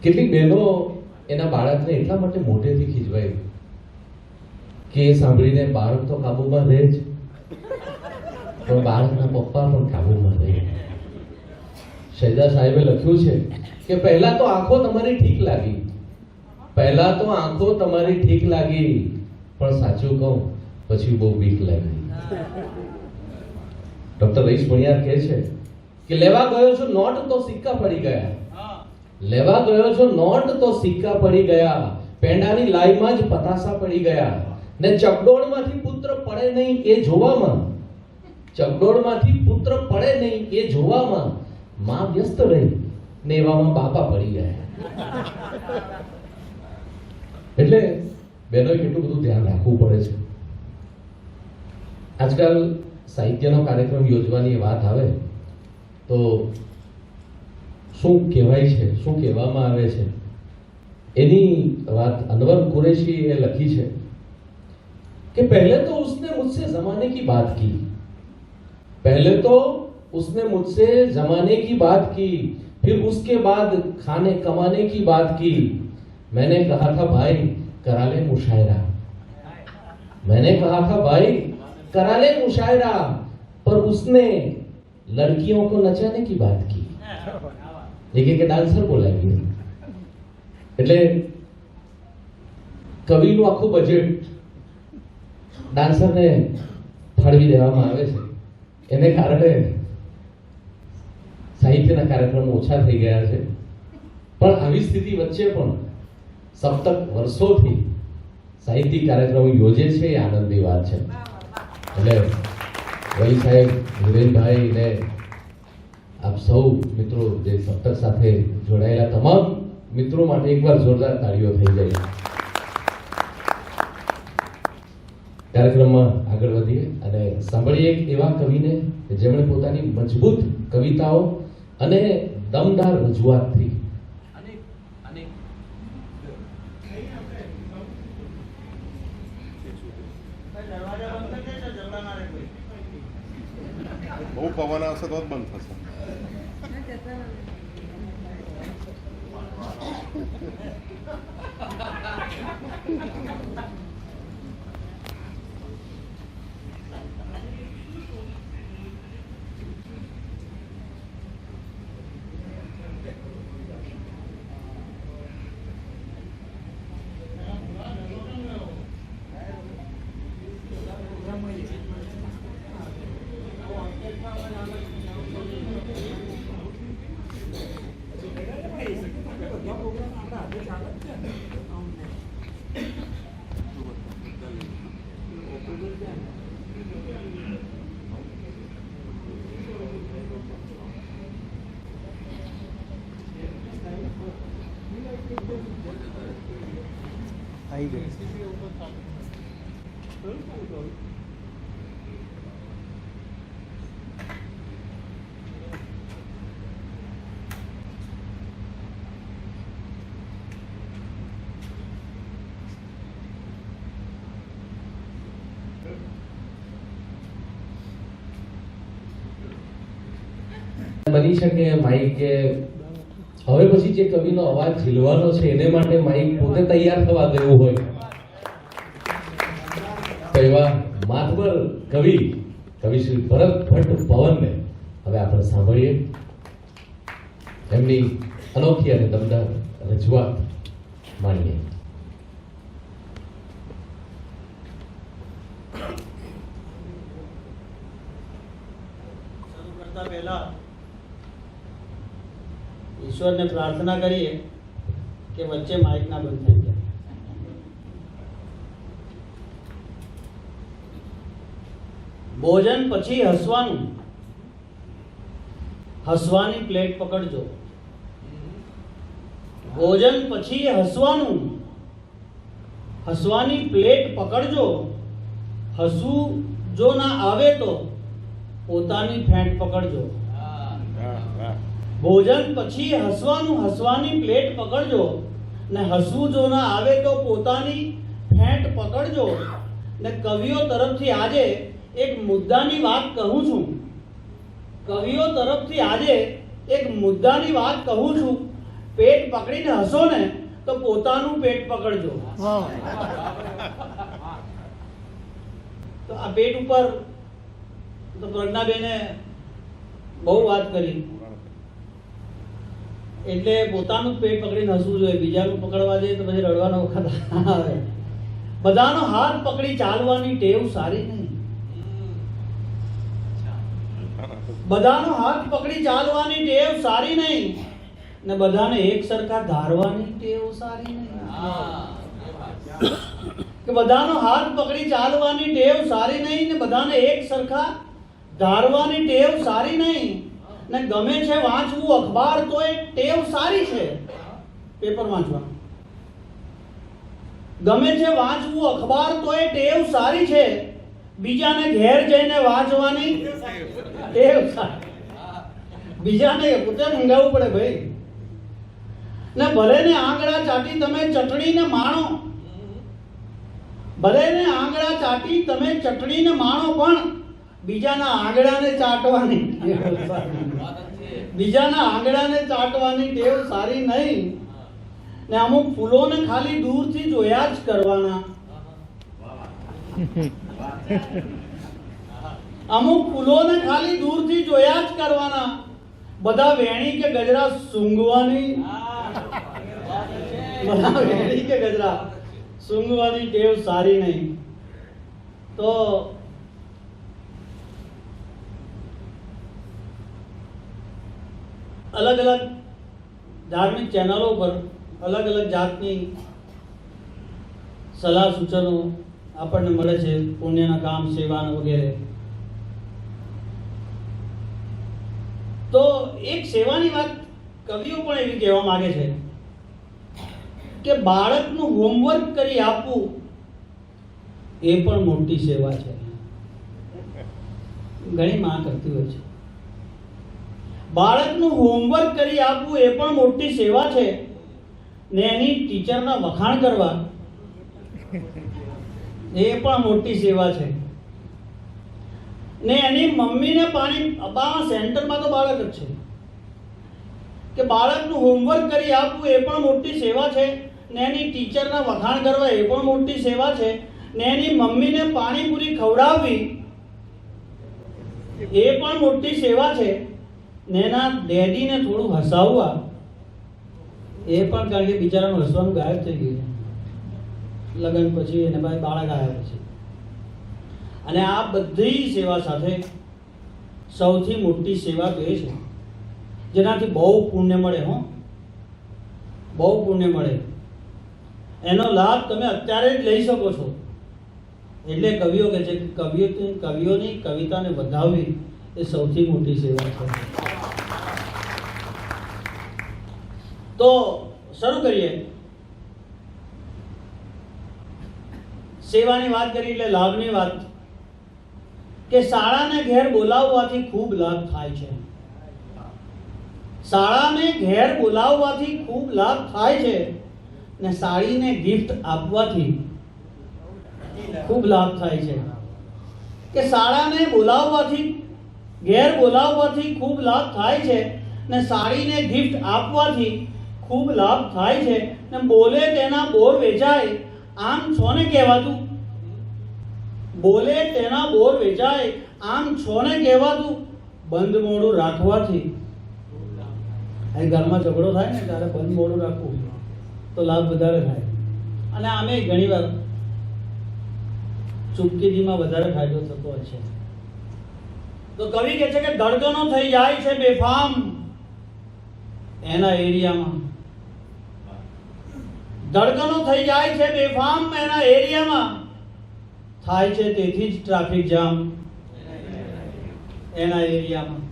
કેટલીક બહેનો એના બાળકને એટલા માટે મોટેથી ખીજવાય કે એ સાંભળીને બાળક તો કાબુમાં રહે જ, પણ બાળકના પપ્પા પણ કાબુમાં રહે. શહેજા સાહેબે લખ્યું છે કે પહેલા તો આંખો તમારી ઠીક લાગી, પહેલા તો આંખો તમારી ઠીક લાગી, પણ સાચું કહું પછી બહુ બીક લાગી. ડોક્ટર રઈસ ભણિયાર કહે છે કે લેવા ગયો છો નોટ તો સિક્કા પડી ગયા, લેવા ગયો છો નોટ તો સિક્કા પડી ગયા, પેંડાની લાઈમાં જ પતાસા પડી ગયા, ને ચકડોળમાંથી પુત્ર પડે નહીં એ જોવામાં, ચકડોળમાંથી પુત્ર પડે નહીં એ જોવામાં માં વ્યસ્ત રહી ને એવામાં બાપા પડી ગયા. એટલે બહેનોએ કેટલું બધું ધ્યાન રાખવું પડે છે. આજકાલ સાહિત્યનો કાર્યક્રમ યોજવાની વાત આવે તો શું કહેવાય છે, શું કહેવામાં આવે છે, એની વાત અનવર કુરેશી એ લખી છે कि पहले तो उसने मुझसे जमाने की बात की, पहले तो उसने मुझसे जमाने की बात की, फिर उसके बाद खाने कमाने की बात की. मैंने कहा था भाई करा ले मुशायरा, मैंने कहा था भाई करा ले मुशायरा, पर उसने लड़कियों को नचाने की बात की. देखिए कि डांसर बोलाएंगे એટલે કવિનું આખું બજેટ ડાન્સરને ફાળવી દેવામાં આવે છે. એને કારણે સાહિત્યના કાર્યક્રમો ઓછા થઈ ગયા છે. પણ આવી સ્થિતિ વચ્ચે પણ સપ્તક વર્ષોથી સાહિત્યિક કાર્યક્રમો યોજે છે એ આનંદની વાત છે. એટલે વલી સાહેબ, હિરેનભાઈ ને આપ સૌ મિત્રો જે સપ્તક સાથે જોડાયેલા તમામ મિત્રો માટે એકવાર જોરદાર તાળીઓ થઈ જાય. કાર્યક્રમમાં આગળ વધીએ અને સાંભળીએ એક એવા કવિને જેમણે પોતાની મજબૂત કવિતાઓ અને દમદાર રજૂઆતથી બહુ પવન આવશે તો જ બંધ થશે. आई गई. બની શકે માઇક કે હવે પછી જે કવિનો અવાજ ઝીલવાનો છે એને માટે માઇક પોતે તૈયાર થવા દેવું હોય તો એવા માતબર કવિ શ્રી ભરત ભટ્ટ પવનને હવે આપણે સાંભળીએ. એમની અનોખી અને દમદાર રજૂઆત માણીએ. શરૂ કરતા પહેલા ઈશ્વરને પ્રાર્થના કરીએ કે વચ્ચે માઇક ના બંધ થઈ જાય. ભોજન પછી હસવાનું, હસવાની પ્લેટ પકડજો. ભોજન પછી હસવાનું, હસવાની પ્લેટ પકડજો. હસવું જો ના આવે તો પોતાની ફેંટ પકડજો. ભોજન પછી હસવાનું, હસવાની પ્લેટ પકડજો ને હસવું જો ના આવે તો પોતાની ફેંટ પકડજો. ને કવિઓ તરફથી આજે એક મુદ્દાની વાત કહું છું. કવિઓ તરફથી આજે એક મુદ્દાની વાત કહું છું. પેટ પકડીને હસો ને તો પોતાનું પેટ પકડજો. તો આ પેટ ઉપર તો પ્રજ્ઞાબેને બહુ વાત કરી, એટલે પોતાનું પેટ પકડીને હસવું જોઈએ, બીજાનું પકડવા જઈએ તો પછી રડવાનો વખત આવે. બધાનો હાથ પકડી ચાલવાની ટેવ સારી નહીં. બધાનો હાથ પકડી ચાલવાની ટેવ સારી નહીં ને બધાને એક સરખા ધારવાની ટેવ સારી નહીં. કે બધાનો હાથ પકડી ચાલવાની ટેવ સારી નહીં ને બધાને એક સરખા ધારવાની ટેવ સારી નહીં. ને ગમે છે વાંચવું અખબાર તો એ ટેવ સારી છે, પેપર વાંચવાનું. ગમે છે વાંચવું અખબાર તો એ ટેવ સારી છે, બીજાને ઘેર જઈને વાંચવાની ટેવ સારી. બીજાને પોતે મંગાવવું પડે ભાઈ. ને ભલે ને આંગળા ચાટી તમે ચટણીને માણો, ભલે ને આંગળા ચાટી તમે ચટણીને માણો, પણ બીજાના આંગળાને ચાટવાની ટેવ સારી. બીજાના આંગળાને ચાટવાની ટેવ સારી નહીં. ને અમુક ફૂલોને ખાલી દૂરથી જોયા જ કરવાના. અમુક ફૂલોને ખાલી દૂરથી જોયા જ કરવાના. બધા વેણી કે ગજરા સૂંઘવાની, બધા વેણી કે ગજરા સૂંઘવાની ટેવ સારી નહીં. તો અલગ અલગ ધાર્મિક ચેનલો પર અલગ અલગ જાતની સલાહ સૂચનો આપણને મળે છે, પુણ્યના કામ, સેવા વગેરે. તો એક સેવાની વાત કવિઓ પણ એવી કહેવા માંગે છે કે બાળકનું હોમવર્ક કરી આપવું એ પણ મોટી સેવા છે. ઘણી માં કરતી હોય છે. બાળકનું હોમવર્ક કરી આપવું એ પણ મોટી સેવા છે ને એની ટીચરના વખાણ કરવા એ પણ મોટી સેવા છે. ને એની મમ્મીને પાણી અબામાં સેન્ટરમાં તો બાળક જ છે કે બાળકનું હોમવર્ક કરી આપવું એ પણ મોટી સેવા છે ને એની ટીચરના વખાણ કરવા એ પણ મોટી સેવા છે ને એની મમ્મીને પાણીપુરી ખવડાવવી એ પણ મોટી સેવા છે ને એના ડેડીને થોડું હસાવવા એ પણ, કારણ કે બિચારાનું હસવાનું ગાયબ થઈ ગયું છે લગ્ન પછી એને બાળક આવ્યા પછી. અને આ બધી સેવા સાથે સૌથી મોટી સેવા તો એ છે જેનાથી બહુ પુણ્ય મળે. બહુ પુણ્ય મળે. એનો લાભ તમે અત્યારે જ લઈ શકો છો. એટલે કવિઓ કહે છે કે કવિઓની કવિતાને વધાવવી એ સૌથી મોટી સેવા છે. તો શરૂ કરીએ. સેવાની વાત કરી એટલે લાભની વાત, કે શાળાને ઘેર બોલાવવાથી ખૂબ લાભ થાય છે. શાળાને ઘેર બોલાવવાથી ખૂબ લાભ થાય છે ને સાડીને ગિફ્ટ આપવાથી ખૂબ લાભ થાય છે. કે શાળાને બોલાવવાથી ઘેર બોલાવવાથી ખૂબ લાભ થાય છે ને સાડીને ગિફ્ટ આપવાથી ખૂબ લાભ થાય છે ને બોલે તેના બોર વેચાય આમ છોને કહેવાતું. બોલે તેના બોર વેચાય આમ છોને કહેવાતું. બંધ મોડું રાખવાથી, અહીં ઘરમાં ઝઘડો થાય ને ત્યારે બંધ મોડું રાખવું તો લાભ વધારે થાય. અને આમે ઘણીવાર ચૂપકીદીમાં વધારે ફાયદો થતો હોય છે. તો કવિ કહે છે કે ધડકનો થઈ જાય છે બેફામ એના એરિયામાં. ધડકનો થઈ જાય છે બેફામ એના એરિયામાં. થાય છે તેથી જ ટ્રાફિક જામ એના એરિયામાં.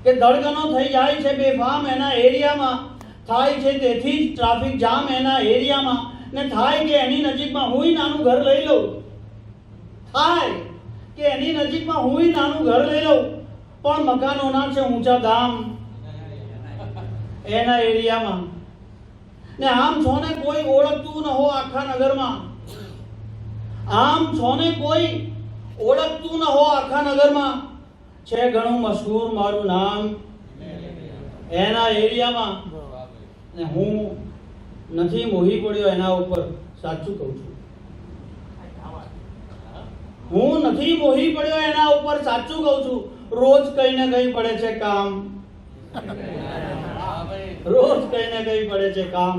કે ધડકનો થઈ જાય છે બેફામ એના એરિયામાં. થાય છે તેથી જ ટ્રાફિક જામ એના એરિયામાં. ને થાય કે એની નજીકમાં હુંય નાનું ઘર લઈ લઉં. થાય કે એની નજીકમાં હુંય નાનું ઘર લઈ લઉં પણ મકાનોના છે ઊંચા દામ એના એરિયામાં. ને આમ છોને કોઈ ઓળખતું ન હો આખા નગરમાં. આમ છોને કોઈ ઓળખતું ન હો આખા નગરમાં. છે ઘણું મશહૂર મારું નામ એના એરિયામાં. અને હું નથી મોહી પડ્યો એના ઉપર સાચું કહું છું. હું નથી મોહી પડ્યો એના ઉપર સાચું કહું છું. રોજ કઈ ને કઈ પડે છે કામ, રોજ કઈ ને કઈ પડે છે કામ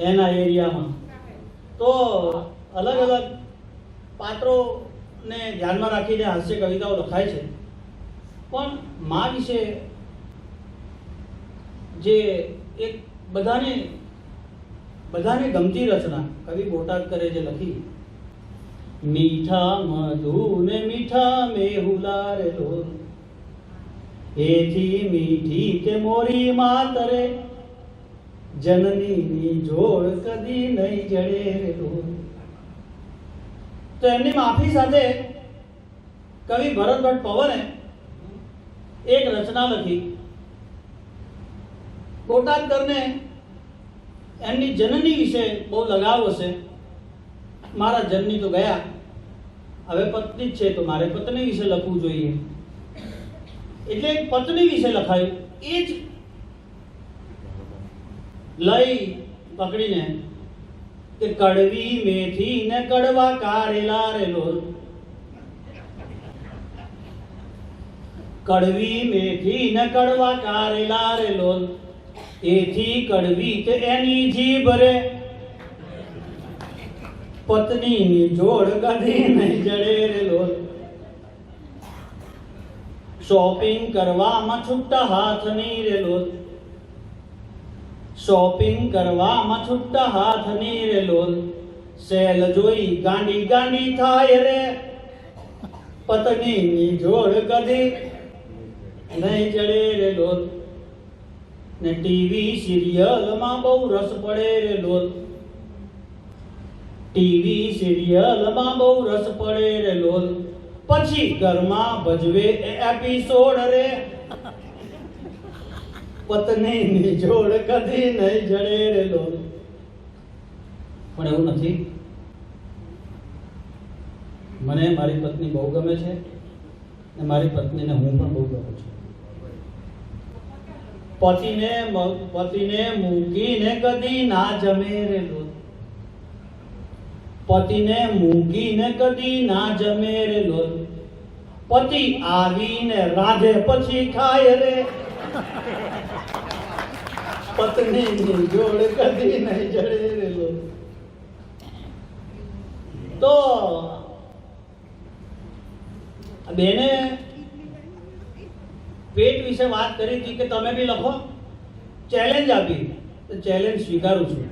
એના એરિયામાં. તો અલગ અલગ પાત્રોને ધ્યાનમાં રાખીને હાસ્ય કવિતાઓ લખાય છે. પણ મા વિશે જે એક બધાને ગમતી રચના કવિ બોટાદકરે જે લખી, મીઠા મધુ ને મીઠા મેહુલા રે લોલ, એથી મીઠી કે મોરી માતરે, જનનીની જોડ કદી નહીં જડે રે લોલ. તો એમની માફી સાથે કવિ ભરતભટ્ટ પવને એક રચના લખી. બોટાદકરને એમની જનની વિશે બહુ લગાવ હશે. મારા જનની તો ગયા, હવે પત્ની જ છે તો મારે પત્ની વિશે લખવું જોઈએ, એટલે એક પત્ની વિશે લખાયું. એ જ લઈ પકડીને કે કડવી મેથી ને કડવા કારેલા રે લોલ, કડવી મેથી ને કડવા કારેલા રે લોલ, એથી કડવી તે એની જીભ રે, પત્નીની જોડ કદી નહીં જડે રે લોલ. શોપિંગ કરવામાં છૂટા હાથની રે લોલ, શોપિંગ કરવામાં છૂટા હાથની રે લોલ, સેલ જોઈ ગાંડી ગાંડી થાય રે, પત્નીની જોડ કદી નહીં જડે રે લોલ. ને ટીવી સિરિયલમાં બહુ રસ પડે રે લોલ, ટીવી સિરિયલમાં બહુ રસ પડે રે લોલ, પછી ઘરમાં ભજવે એપિસોડ રે, પત્નીની જોડ કદી નહીં જડે રે લોલ. પણ એવું નથી. મને મારી પત્ની બહુ ગમે છે ને મારી પત્નીને હું પણ બહુ ગમું છું. પતિને મૂકીને કદી ના જમે રે લોલ, પતિને મૂકીને કદી ના જમે રે લોલ, પતિ આવીને રાંધે પછી ખાય રે, પત્નીની જોડ કદી નહીં જડે રે લોલ. તો બેને પેટ વિશે વાત કરી હતી કે તમે બી લખો, ચેલેન્જ આપી, તો ચેલેન્જ સ્વીકારું છું.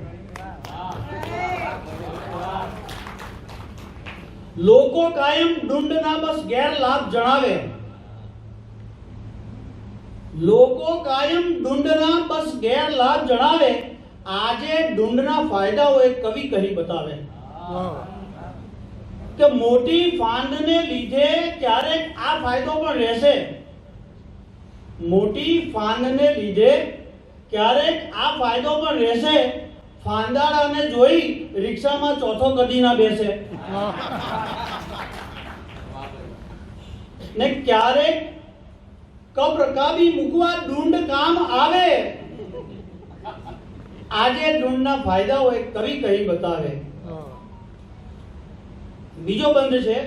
લોકો કાયમ ડુંડના બસ ગેરલાભ જણાવે, લોકો કાયમ ડુંડના બસ ગેરલાભ જણાવે, આજે ડુંડના ફાયદાઓ એક કવિ કહી બતાવે. કે મોટી ફાંદને લીધે ક્યારેક આ ફાયદો પણ રહેશે, મોટી ફાંદને લીધે ક્યારેક આ ફાયદો પણ રહેશે, ફાંદાડાને જોઈ રિક્ષામાં ચોથો કદી ના બેસે, ને ક્યારેક કબરકાબી મૂકવા ડુંડ કામ આવે, આજે ડુંડના ફાયદાઓ એક કવિ કહી બતાવે. બીજો બંધ છે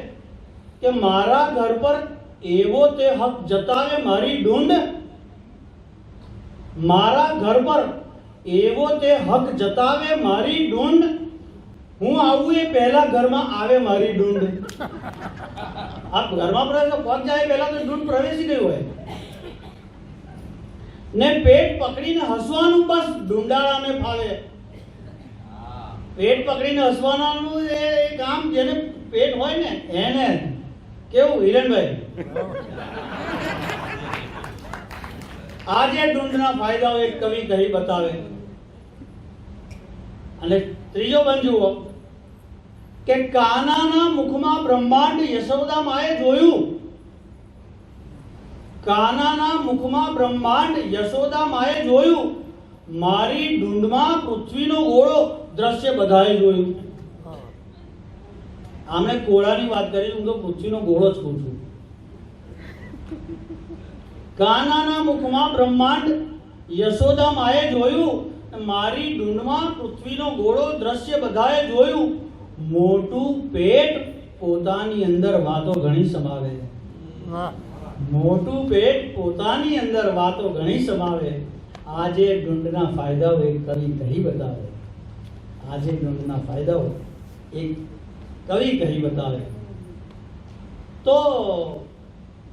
કે મારા ઘર પર એવો તે હક જતાવે મારી ડુંડ, મારા ઘર પર એવો તે હક જતાવે મારી ડુંડ, હું આવું એ પહેલા ઘરમાં આવે મારી ડુંડ. આ ઘરમાં પ્રવેશ પગ જાય પહેલા તો ડુંડ પ્રવેશી ગયું હોય. ને પેટ પકડીને હસવાનું બસ ડુંડાળાને ફાવે. પેટ પકડીને હસવાનું એ કામ જેને પેટ હોય ને એને. કેવું હિરણભાઈ? આજે ડુંડના ફાયદાઓ એક કવિ કહી બતાવે. અને ત્રીજો બંધ જુઓ કે કાનાના મુખમાં બ્રહ્માંડ યશોદા માએ જોયું, કાનાના મુખમાં બ્રહ્માંડ યશોદા માએ જોયું, મારી ડુંડમાં પૃથ્વીનો ગોળો દ્રશ્ય બધાએ જોયું. આમણે કોળાની વાત કરી, હું તો પૃથ્વીનો ગોળો જ કહું છું. કાનાના મુખમાં બ્રહ્માંડ યશોદા માએ જોયું, મારી ડુંડમાં પૃથ્વીનો ગોળો દ્રશ્ય બધાએ જોયું, મોટું પેટ પોતાની અંદર વાતો ઘણી સમાવે. મોટું પેટ પોતાની અંદર વાતો ઘણી સમાવે. આજે ડુંડના ફાયદાઓ એક કવિ કહી બતાવે. આજે ડુંડના ફાયદાઓ એક કવિ કહી બતાવે. તો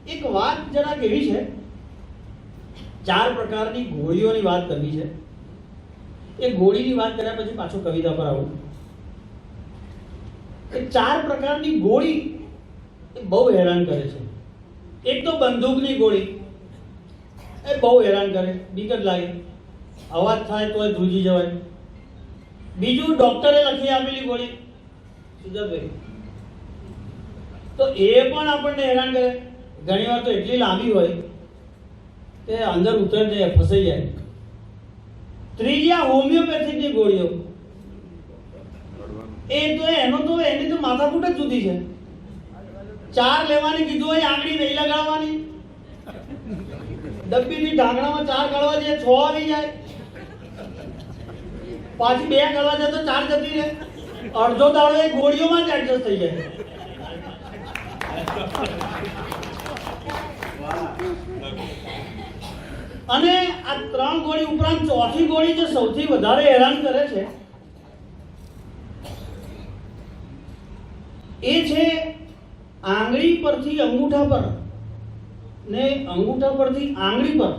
એક વાત જરાક એવી છે, 4 પ્રકારની ગોળીઓની વાત કરવી છે. એ ગોળીની વાત કર્યા પછી પાછું કવિતા પર આવું. એ 4 પ્રકારની ગોળી એ બહુ હેરાન કરે છે. એક તો બંદૂકની ગોળી, એ બહુ હેરાન કરે, બીક જ લાગે, અવાજ થાય તો ધ્રુજી જવાય. બીજું ડોક્ટરે લખી આપેલી ગોળી, સુજાતભાઈ, તો એ પણ આપણને હેરાન કરે. ઘણી વાર તો એટલી લાંબી હોય કે અંદર ઉતરી જાય, ફસાઈ જાય. ત્રીજી આ હોમિયોપેથિકની ગોળીઓ, એની તો માથાકૂટ જ જુદી છે. 4 લેવાની કીધું હોય, આંગળી નહીં લગાડવાની, ડબ્બીની ઢાંકણામાં 4 કાઢવા જાય, 6 આવી જાય, પાછી 2 કાઢવા જાય તો 4 જતી રહે. અડધો દાડો એ ગોળીઓમાં જ એડજસ્ટ થઈ જાય. અને આ 3 ગોળી ઉપરાંત ચોથી ગોળી જે સૌથી વધારે હેરાન કરે છે એ છે આંગળી પરથી અંગૂઠા પર ને અંગૂઠા પરથી આંગળી પર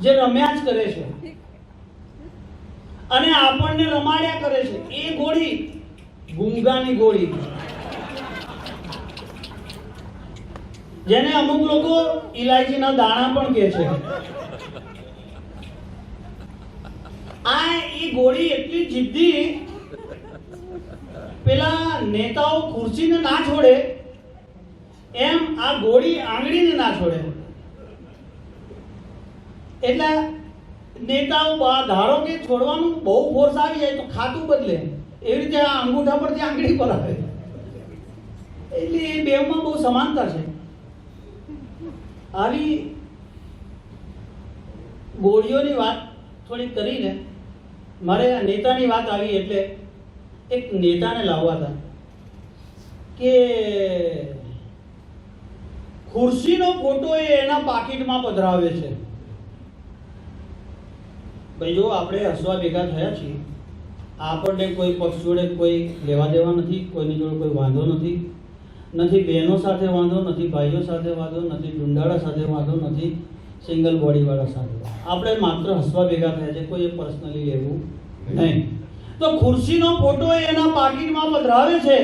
જે રમ્યા જ કરે છે અને આપણને રમાડ્યા કરે છે, એ ગોળી ગુંગાની ગોળી, જેને અમુક લોકો ઇલાયચીના દાણા પણ કહે છે. આ એ ગોળી એટલી જિદ્દી, પેલા નેતાઓ ખુરશીને ના છોડે એમ આ ગોળી આંગળીને ના છોડે. એટલે નેતાઓ ધારો કે છોડવાનું બહુ ફોર્સ આવી જાય તો ખાતું બદલે, એવી રીતે આ અંગૂઠા પરથી આંગળી પર આવે. એટલે એ બેમાં બહુ સમાનતા છે. આવી ગોળીઓની વાત થોડી કરીને મારે આ નેતાની વાત આવી એટલે એક નેતાને લાવવા હતા કે ખુરશીનો ફોટો એ એના પાકીટમાં પધરાવે છે. ભાઈ જો આપણે હસવા ભેગા થયા છીએ, આપણને કોઈ પક્ષ જોડે કોઈ લેવા દેવા નથી, કોઈની જોડે કોઈ વાંધો નથી, નથી બહેનો સાથે વાંધો, નથી ભાઈઓ સાથે વાંધો, નથી ડુંડાળા સાથે વાંધો, નથી સિંગલ બોડીવાળા સાથે. આપણે માત્ર હસવા ભેગા થયા છે, કોઈ પર્સનલી લેવું નહીં. તો ખુરશીનો ફોટો એના પાકીટમાં પધરાવે છે,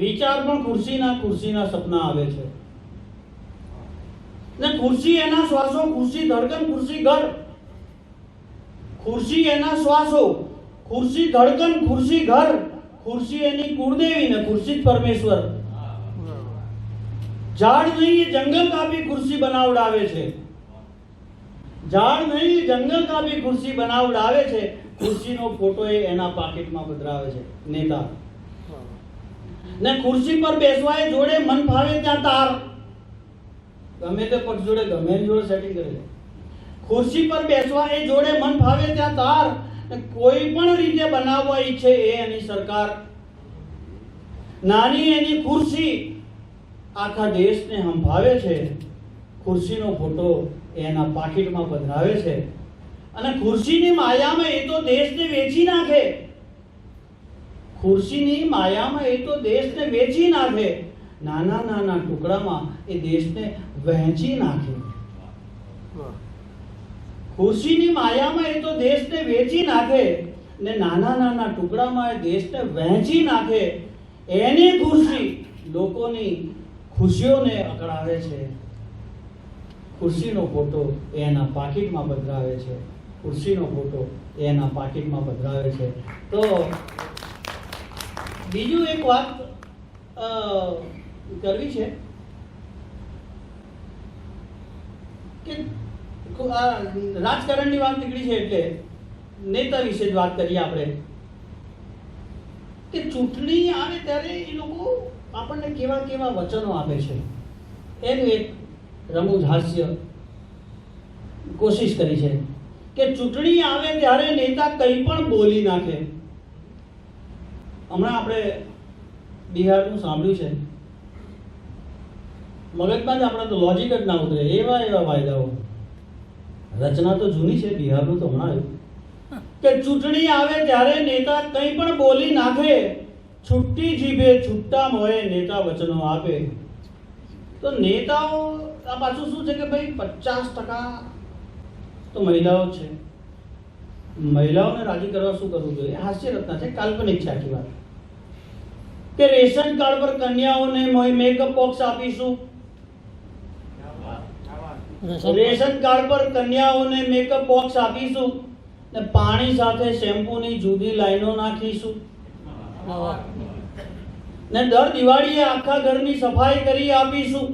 વિચાર પણ ખુરશીના સપના આવે છે. ને ખુરશી એના શ્વાસો, ખુરશી ધડકન, ખુરશી ઘર. ખુરશી એના શ્વાસો, ખુરશી ધડકન, ખુરશી ઘર. ખુરશી એની કુળદેવી ને ખુરશી જ પરમેશ્વર. ઝાડ નહીં જંગલ કાપી ખુરશી બનાવડાવે છે. ઝાડ નહીં જંગલ કાપી ખુરશી બનાવડાવે છે. ખુરશીનો ફોટો એ એના પાકીટમાં પધરાવે છે નેતા. ને ખુરશી પર બેસવા એ જોડે મન ફાવે ત્યાં તાર, ગમે તે પક્ષ જોડે ગમે એની જોડે સેટિંગ કરે છે. ખુરશી પર બેસવા એ જોડે મન ફાવે ત્યાં તાર, કોઈ પણ રીતે બનાવવા ઈચ્છે એ એની સરકાર. નાની એની ખુરશી આખા દેશને હંભાવે છે. ખુરશીનો ફોટો એના પાકીટમાં પધરાવે છે. અને ખુરશીની માયામાં એ તો દેશને વેચી નાખે. ખુરશીની માયામાં એ તો દેશને વેચી નાખે. નાના નાના ટુકડામાં એ દેશને વહેંચી નાખે. ખુરશીની માયામાં એ તો દેશને વેચી નાખે ને નાના નાના ટુકડામાં એ દેશને વહેંચી નાખે. એની ખુરશી લોકોની ખુશીઓને અકળાવે છે. ખુરશીનો ફોટો એના પાકીટમાં પધરાવે છે. ખુરશીનો ફોટો એના પાકીટમાં પધરાવે છે. તો બીજું એક વાત કરવી છે કે રાજકારણની વાત નીકળી છે એટલે નેતા વિશે જ વાત કરીએ આપણે કે ચૂંટણી આવે ત્યારે એ લોકો આપણને કેવા કેવા વચનો આપે છે એનું એક રમૂજ હાસ્ય કોશિશ કરી છે કે ચૂંટણી આવે ત્યારે નેતા કંઈ પણ બોલી નાખે. હમણાં આપણે બિહારનું સાંભળ્યું છે, મગજમાં જ આપણે તો લોજિક જ ના ઉતરે એવા વાયદાઓ. રચના તો જૂની છે, બિહારનું તો હમણાં આવ્યું કે ચૂંટણી આવે ત્યારે નેતા કંઈ પણ બોલી નાખે, છૂટી જીભે છૂટા મોએ નેતા વચનો આપે. તો નેતાઓ આ પાછું શું છે કે ભાઈ 50% તો મહિલાઓ છે. મહિલાઓને રાજી કરવા શું કરવું જોઈએ? હાસ્ય રચના છે, કાલ્પનિક છે આખી વાત. કે રેશન કાર્ડ પર કન્યાઓને મેકઅપ બોક્સ આપીશું, રેશન કાર્ડ પર કન્યાઓને મેકઅપ બોક્સ આપીશું ને પાણી સાથે શેમ્પૂની જુદી લાઈનો નાખીશું ને દર દિવાળીએ આખા ઘરની સફાઈ કરી આપીશું.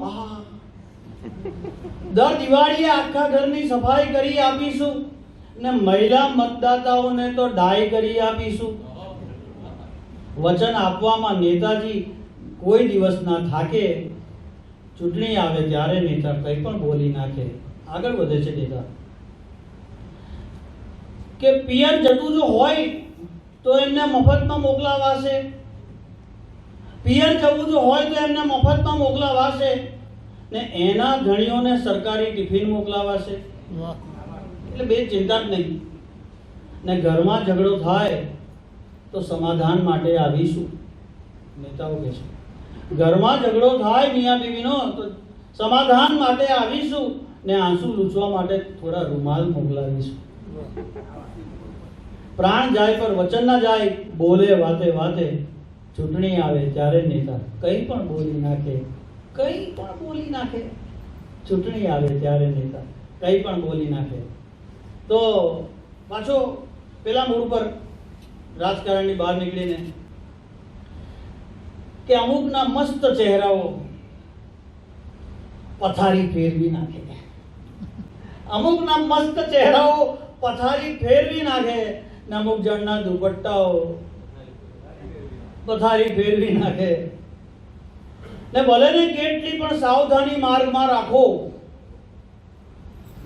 દર દિવાળીએ આખા ઘરની સફાઈ કરી આપીશું ને મહિલા મતદાતાઓને તો ડાય કરી આપીશું. વચન આપવામાં નેતાજી કોઈ દિવસ ના થાકે, ચૂંટણી આવે ત્યારે નેતા કંઈ પણ બોલી નાખે. આગળ વધે છે નેતા કે પિયર જતું જો હોય તો એમને મફતમાં મોકલાવાશે, પિયર જવું જો હોય તો એમને મફતમાં મોકલાવાશે ને એના ધણીઓને સરકારી ટિફિન મોકલાવાશે. એટલે બે ચિંતા જ નહીં. ને ઘરમાં ઝઘડો થાય તો સમાધાન માટે આવીશું. નેતાઓ કહે છે ઘરમાં ઝઘડો થાય મિયા બીવીનો તો સમાધાન માટે આવીશું ને આંસુ લૂછવા માટે થોડા રૂમાલ મોકલાવીશું. પ્રાણ જાય પર વચન ના જાય, બોલે વાતે વાતે, ચૂંટણી આવે ત્યારે નેતા કંઈ પણ બોલી નાખે, કંઈ પણ બોલી નાખે. ચૂંટણી આવે ત્યારે નેતા કંઈ પણ બોલી નાખે. તો પાછો પેલા મૂળ પર રાજકારણની બહાર નીકળીને કે અમુકના મસ્ત ચહેરાઓ પથારી ફેરવી નાખે, અમુકના મસ્ત ચહેરાઓ પથારી ફેરવી નાખે ને અમુક જણના દુપટ્ટાઓ પથારી ફેરવી નાખે. ને ભલે ને કેટલી પણ સાવધાની માર્ગમાં રાખો,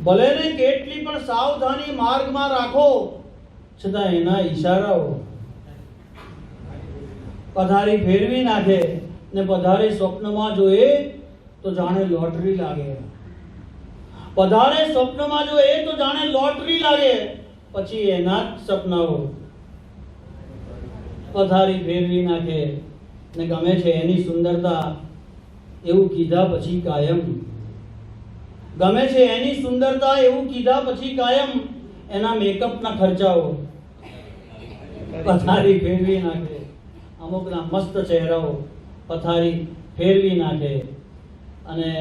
ભલે ને કેટલી પણ સાવધાની માર્ગમાં રાખો, છતાં એના ઈશારાઓ પથારી ફેરવી નાખે ને પધારે સ્વપ્નમાં જોઈએ તો જાણે લોટરી લાગે, પધારે સ્વપ્નમાં જોઈએ તો જાણે લોટરી લાગે. પછી એના જ સપનાઓ પથારી ફેરવી નાખે ને ગમે છે એની સુંદરતા એવું કીધા પછી કાયમ, ગમે છે એની સુંદરતા એવું કીધા પછી કાયમ, એના મેકઅપના ખર્ચાઓ પથારી ફેરવી નાખે. અમુકના મસ્ત ચહેરાઓ પથારી ફેરવી નાખે. અને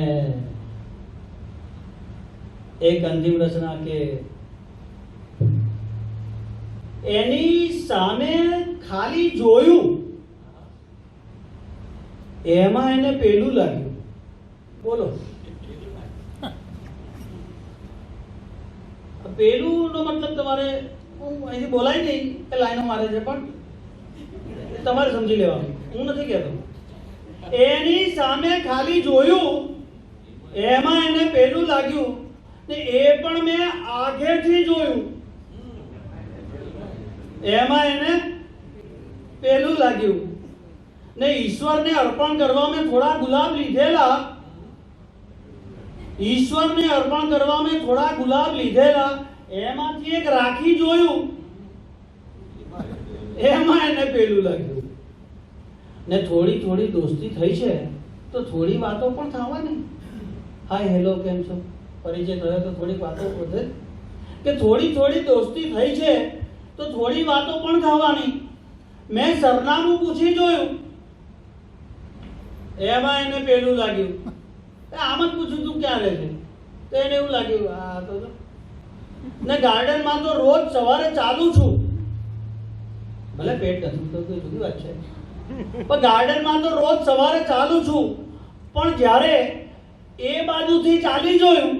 એક અંતિમ રચના કે એની સામે ખાલી જોયું એમાં એને પેલું લાગ્યું. બોલો, પેલું નો મતલબ તમારે હું અહીંથી બોલાય નહીં કે લાઈનો મારે છે, પણ તમારે સમજી લેવાનું, હું નથી કહેતો. એની સામે ખાલી જોયું એમાં એને પેલું લાગ્યું ને એ પણ મેં આગેથી જોયું એમાં એને પેલું લાગ્યું ને ઈશ્વરને અર્પણ કરવા મેં થોડા ગુલાબ લીધેલા, ઈશ્વરને અર્પણ કરવા મેં થોડા ગુલાબ લીધેલા, એમાંથી એક રાખી જોયું એમાં એને પેલું લાગ્યું. ને થોડી થોડી દોસ્તી થઈ છે તો થોડી વાતો પણ થવાની. હાય હેલો કેમ છો, પરિચય થયો તો થોડી વાતો વધે. કે થોડી થોડી દોસ્તી થઈ છે તો થોડી વાતો પણ થવાની. મેં સરનામું પૂછી જોયું એમાં એને પેલું લાગ્યું. આમ જ પૂછ્યું તું ક્યાં રહે છે તો એને એવું લાગ્યું આ તો ને ગાર્ડનમાં તો રોજ સવારે ચાલુ છું, ભલે પેટ નથી તો કોઈ જુદી વાત છે, પણ ગાર્ડનમાં તો રોજ સવારે ચાલુ છું, પણ જ્યારે એ બાજુથી ચાલી જોયું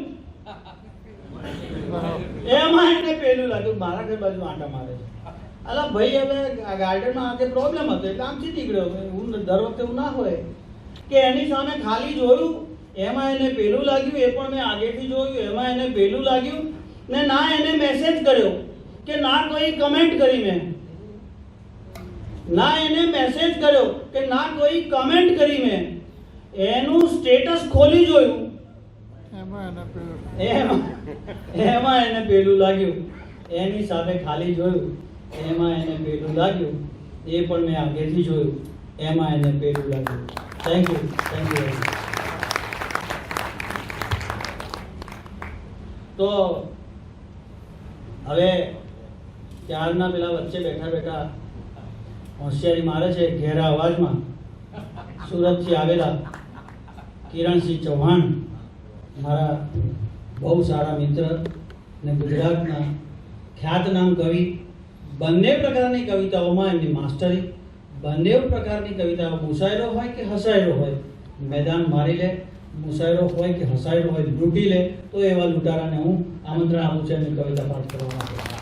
એમાં એને પેલું લાગ્યું મારા ઘર બાજુ આંટા મારે છે. અલા ભાઈ હવે ગાર્ડનમાં આજે પ્રોબ્લેમ હતો એટલે આમથી નીકળ્યો. હું દર વખતે એવું ના હોય કે એની સામે ખાલી જોયું એમાં એને પેલું લાગ્યું, એ પણ મેં આગેથી જોયું એમાં એને પેલું લાગ્યું ને ના એને મેસેજ કર્યો કે ના કોઈ કમેન્ટ કરી મેં, ના એને મેસેજ કર્યો કે ના કોઈ કમેન્ટ કરી મેં, એનું સ્ટેટસ ખોલી જોયું, એમાં એને પેલું લાગ્યું, એની સાથે ખાલી જોયું, એમાં એને પેલું લાગ્યું, એ પણ મેં આગળથી જોયું, એમાં એને પેલું લાગ્યું. Thank you. તો હવે ત્યારના પેલા વચ્ચે બેઠા બેઠા હોશિયારી મારે છે ઘેરા અવાજમાં સુરતથી આવેલા કિરણસિંહ ચૌહાણ, મારા બહુ સારા મિત્ર ને ગુજરાતના ખ્યાતનામ કવિ, બંને પ્રકારની કવિતાઓમાં એમની માસ્ટરી, બંને પ્રકારની કવિતાઓ મુશાયરો હોય કે હસાયરો હોય મેદાન મારી લે, મુશાયરો હોય કે હસાયરો હોય લૂંટી લે. તો એવા લૂંટારાને હું આમંત્રણ આપું છું એમની કવિતા પાઠ કરવા માટે.